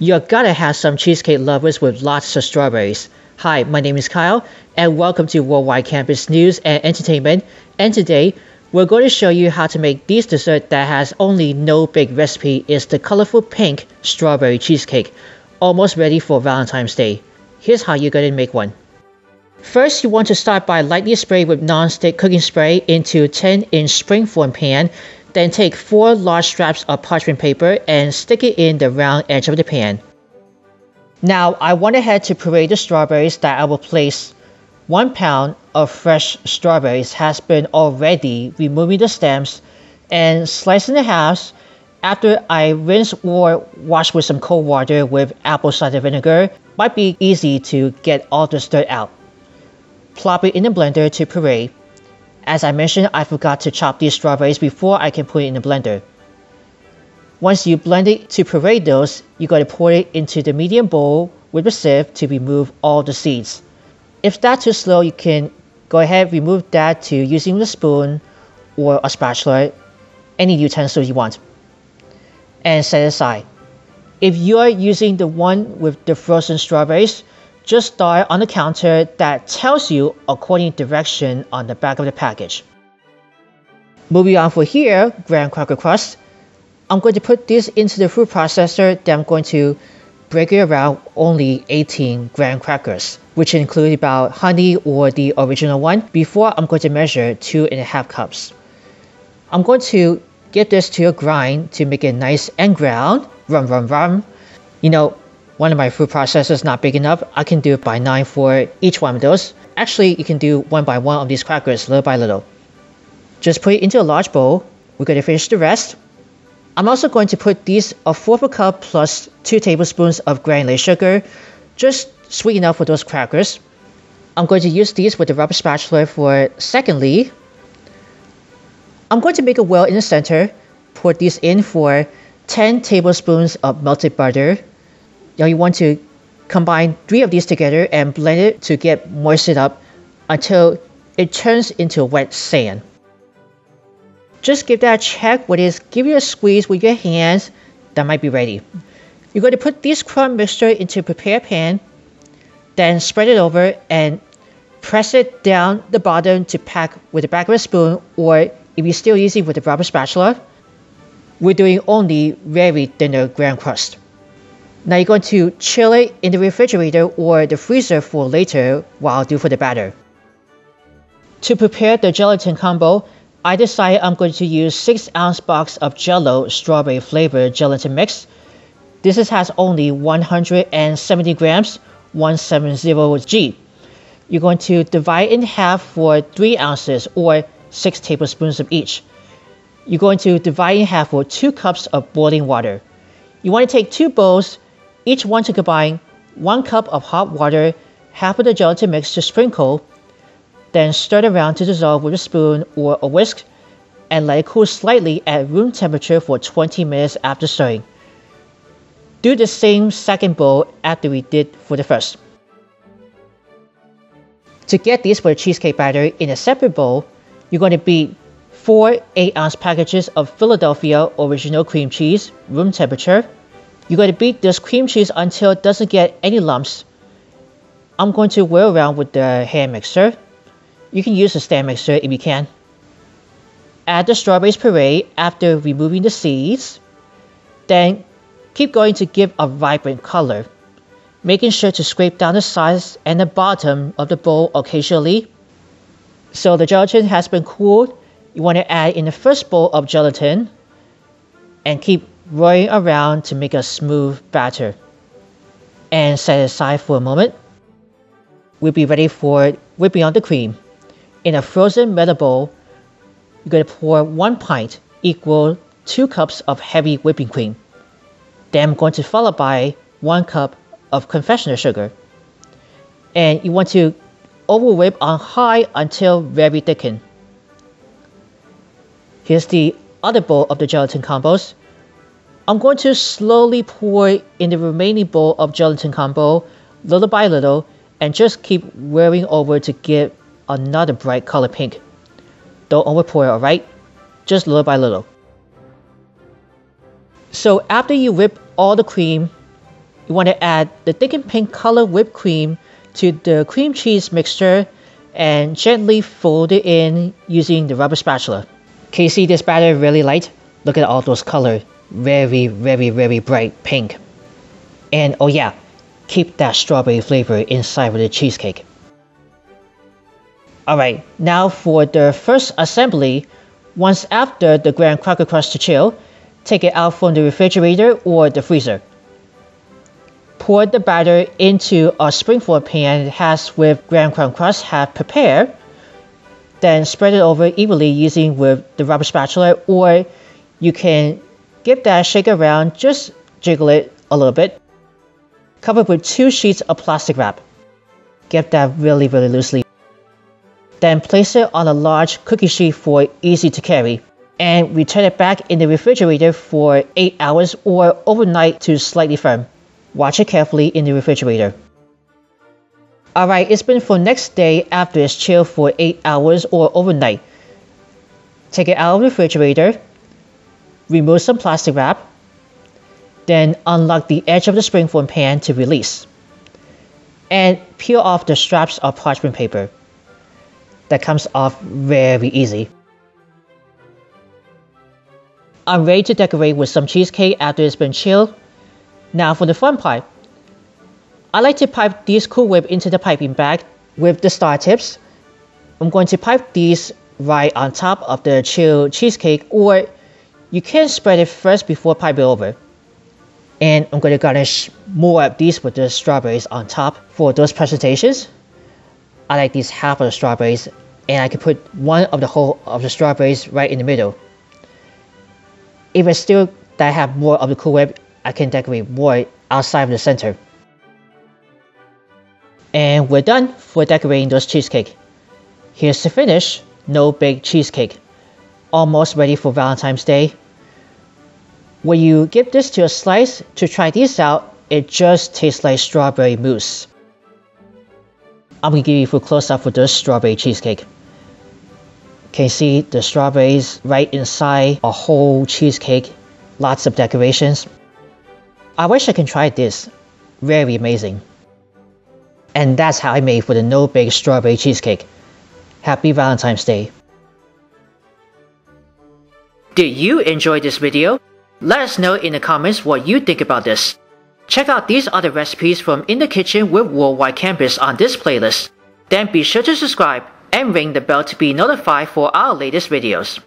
You're gonna have some cheesecake lovers with lots of strawberries. Hi, my name is Kyle, and welcome to Worldwide Campus News and Entertainment. And today, we're going to show you how to make this dessert that has only no big recipe. It's the colorful pink strawberry cheesecake, almost ready for Valentine's Day. Here's how you're going to make one. First, you want to start by lightly spraying with non-stick cooking spray into a 10-inch springform pan. Then take 4 large straps of parchment paper and stick it in the round edge of the pan. Now, I went ahead to puree the strawberries that I will place. 1 pound of fresh strawberries has been already removing the stems and sliced in halves. After I rinse or wash with some cold water with apple cider vinegar, might be easy to get all the dirt out. Plop it in the blender to puree. As I mentioned, I forgot to chop these strawberries before I can put it in the blender. Once you blend it to puree those, you got to pour it into the medium bowl with a sieve to remove all the seeds. If that's too slow, you can go ahead remove that to using a spoon or a spatula, any utensil you want, and set aside. If you are using the one with the frozen strawberries, just start on the counter that tells you according to direction on the back of the package. Moving on for here, Graham Cracker Crust. I'm going to put this into the food processor. Then I'm going to break it around only 18 graham crackers, which include about honey or the original one. Before, I'm going to measure 2.5 cups. I'm going to get this to a grind to make it nice and ground. Rum. You know, one of my food processors is not big enough. I can do it by 9 for each one of those. Actually, you can do one by one of these crackers, little by little. Just put it into a large bowl. We're going to finish the rest. I'm also going to put these a 1/4 cup plus 2 tablespoons of granulated sugar, just sweet enough for those crackers. I'm going to use these with the rubber spatula for secondly. I'm going to make a well in the center. Pour these in for 10 tablespoons of melted butter. Now you want to combine 3 of these together and blend it to get moistened up until it turns into wet sand. Just give that a check with this. Give it a squeeze with your hands. That might be ready. You're going to put this crumb mixture into a prepared pan. Then spread it over and press it down the bottom to pack with the back of a spoon, or if you're still using with the rubber spatula. We're doing only very thinner graham crust. Now you're going to chill it in the refrigerator or the freezer for later while I do for the batter. To prepare the gelatin combo, I decided I'm going to use 6-ounce box of Jello strawberry flavored gelatin mix. This has only 170 grams, 170G. You're going to divide it in half for 3 ounces or 6 tablespoons of each. You're going to divide in half for 2 cups of boiling water. You want to take 2 bowls, each one to combine 1 cup of hot water, half of the gelatin mix to sprinkle, then stir it around to dissolve with a spoon or a whisk, and let it cool slightly at room temperature for 20 minutes after stirring. Do the same second bowl after we did for the first. To get this for the cheesecake batter in a separate bowl, you're going to beat 4 8-ounce packages of Philadelphia original cream cheese, room temperature. You're going to beat this cream cheese until it doesn't get any lumps. I'm going to whirl around with the hand mixer. You can use a stand mixer if you can. Add the strawberries puree after removing the seeds. Then keep going to give a vibrant color, making sure to scrape down the sides and the bottom of the bowl occasionally. So the gelatin has been cooled. You want to add in the first bowl of gelatin and keep rolling around to make a smooth batter. And set it aside for a moment. We'll be ready for whipping out the cream. In a frozen metal bowl, you're going to pour 1 pint equal 2 cups of heavy whipping cream. Then I'm going to follow by 1 cup of confectioner sugar. And you want to over whip on high until very thickened. Here's the other bowl of the gelatin combos. I'm going to slowly pour in the remaining bowl of gelatin combo, little by little, and just keep whirling over to get another bright color pink. Don't overpour it, alright? Just little by little. So after you whip all the cream you want to add the thick and pink color whipped cream to the cream cheese mixture and gently fold it in using the rubber spatula. Can you see this batter really light? Look at all those colors. Very, very, very bright pink. And oh yeah, keep that strawberry flavor inside of the cheesecake. Alright, now for the first assembly. Once after the Graham Cracker Crust to chill, take it out from the refrigerator or the freezer. Pour the batter into a springform pan as with Graham Cracker Crust have prepared. Then spread it over evenly using with the rubber spatula, or you can give that a shake around, just jiggle it a little bit. Cover with 2 sheets of plastic wrap. Get that really loosely. Then place it on a large cookie sheet for easy to carry, and return it back in the refrigerator for 8 hours or overnight to slightly firm. Watch it carefully in the refrigerator. Alright, it's been for next day after it's chilled for 8 hours or overnight. Take it out of the refrigerator, remove some plastic wrap, then unlock the edge of the springform pan to release. And peel off the straps of parchment paper. That comes off very easy. I'm ready to decorate with some cheesecake after it's been chilled. Now for the fun part. I like to pipe these Cool Whip into the piping bag with the star tips. I'm going to pipe these right on top of the chilled cheesecake, or you can spread it first before piping over. And I'm going to garnish more of these with the strawberries on top for those presentations. I like these half of the strawberries, and I can put one of the whole of the strawberries right in the middle. If it's still that I have more of the Cool Whip, I can decorate more outside of the center. And we're done for decorating those cheesecake. Here's the finish. No big cheesecake. Almost ready for Valentine's Day. When you give this to a slice to try these out, it just tastes like strawberry mousse. I'm going to give you a full close-up for this strawberry cheesecake. Can you see the strawberries right inside a whole cheesecake? Lots of decorations. I wish I can try this. Very amazing. And that's how I made for the no bake strawberry cheesecake. Happy Valentine's Day. Did you enjoy this video? Let us know in the comments what you think about this. Check out these other recipes from In the Kitchen with Worldwide Campus on this playlist. Then be sure to subscribe and ring the bell to be notified for our latest videos.